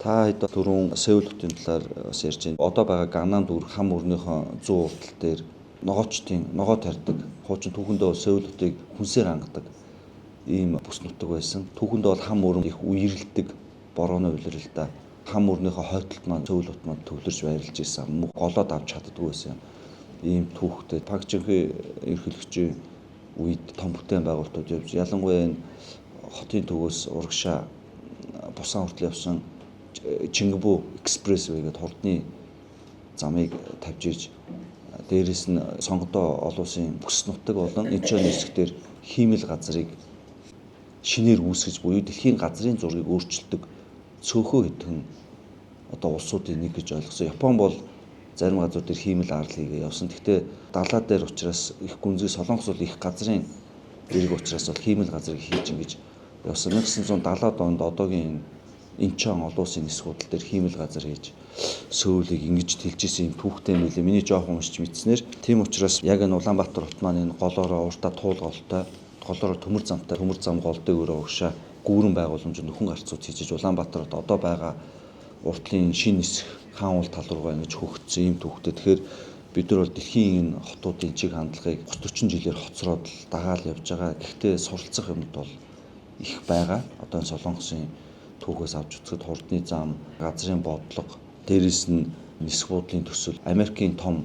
Та хэд түрүүн Сеул хотын талаар бас ярьж байна. Одоо байгаа Ганнам дүүрэг хам өрнөхийн 100 уртал дээр ногоо тарьдаг. Хуучин түүхэндээ Сеул хотыг хүнсээр хангадаг ийм бүс нутаг байсан. Түүхэндээ бол хам өрн их үерэлдэг борооны улиралдаа хам өрнөхийн хойдолд маань Сеул хот маань төвлөрж байрлаж ирсэн. Мөх голоод авч чаддгүй байсан. Ийм түүхтэй Пак Жинхэ ерхийлөгчийн үед том бүтээн байгуулалтууд явж ялангуяа энэ хотын төвөөс урагшаа Бусан хүртэл явсан Чингибу экспрессвей гэдэг хурдны замыг тавьж ирж дээрээс нь сонгодоо олон улсын бүс нутаг болон Инчон хэсгээр хиймэл газрыг шинээр үүсгэж буюу дэлхийн газрын зургийг өөрчилдөг цөөхөө хэдхэн одоо улсуудын нэг гэж ойлгосон. Япон бол зарим газар дээр хиймэл арал хийгээ явсан. Гэхдээ далаа дээр учраас их гүнзгий Солонгос бол их газрын зэрэг учраас бол хиймэл газрыг хийж ингэж явсан. 1970-аад онд одоогийн Инчон олон улсын нисэх худал дээр хиймэл газар хийж Сеулыг ингэж тэлж исэн юм түүхтэй мэлээ. Миний жоохон уншиж мэдснээр тийм учраас яг энэ Улаанбаатар хот маань энэ голоороо уртаа туулголтой, голоороо төмөр зам голдыг өрөө угшаа гүүрэн байгууламж нөхөн гарцууд хийж Улаанбаатар хот одоо байгаа уртлын шин нисэх хаан уул тал руугаа ингэж хөгжсөн юм түүхтэй. Тэгэхээр бид нар бол дэлхийн энэ хотуудын чиг хандлагыг 30-40 жилээр хоцроод дагаал явж байгаа. Гэхдээ суралцах юмд бол их байгаа. Одоо энэ Солонгосын түүхээс авч үзэхэд хурдны зам, газрын бодлого, дээрэс нь нисэх буудлын төсөл, Америкийн том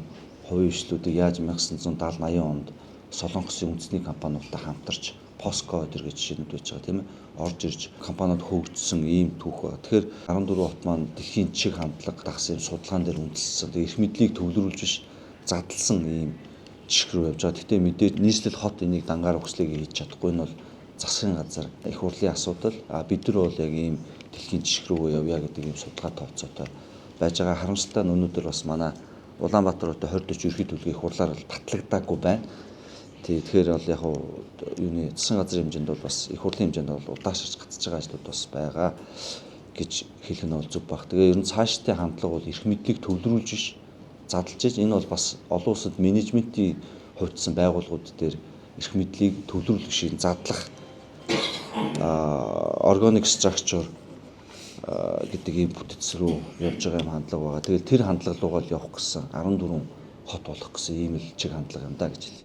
хувийн хвшлүүдийг яаж 1970-80 онд Солонгосын үндэсний компаниудтай хамтарч Поско гэдэг жишээнүүд байж байгаа тийм ээ. Орж ирж компаниуд хөгжсөн ийм түүх байна. Тэгэхээр 14 хот маань дэлхийн чиг хандлага дагсан судалгаан дээр үндэслэсэн. Тэгээ эрх мэдлийг төвлөрүүлж биш задлсан ийм жишг рүү явж байгаа. Гэхдээ мэдээж нийслэл хот энийг дангаар өгслийг хийж чадахгүй нь бол засгийн газар их хурлын асуудал. Бид нар бол яг ийм дэлхийн жишг рүү явъя гэдэг ийм судалгаа тооцоотой байж байгаа. Харамсалтай нь өнөөдөр бас манай Улаанбаатар хотын 20-40 ерхий төлгийн хурлаар татлагдаагүй байна. Тэгэхээр бол яг юуны засгийн газрын хэмжээнд бол бас их хурлын хэмжээнд бол удаашрч гацж байгаа ажлууд бас байгаа гэж хэлэх нь бол зөв баг. Тэгээ ер нь цаашдын хандлага бол эрх мэдлийг төвлөрүүлж биш задлж ийж энэ бол бас олон улсад менежментийн хувьдсан байгууллагууд дээр эрх мэдлийг төвлөрүүлэх шиг задлах organic structure гэдэг ийм бүтэц рүү явж байгаа юм хандлага байгаа. Тэгээд тэр хандлага руугаа л явах гэсэн 14 хот болох гэсэн ийм л чиг хандлага юм да гэж хэлээ.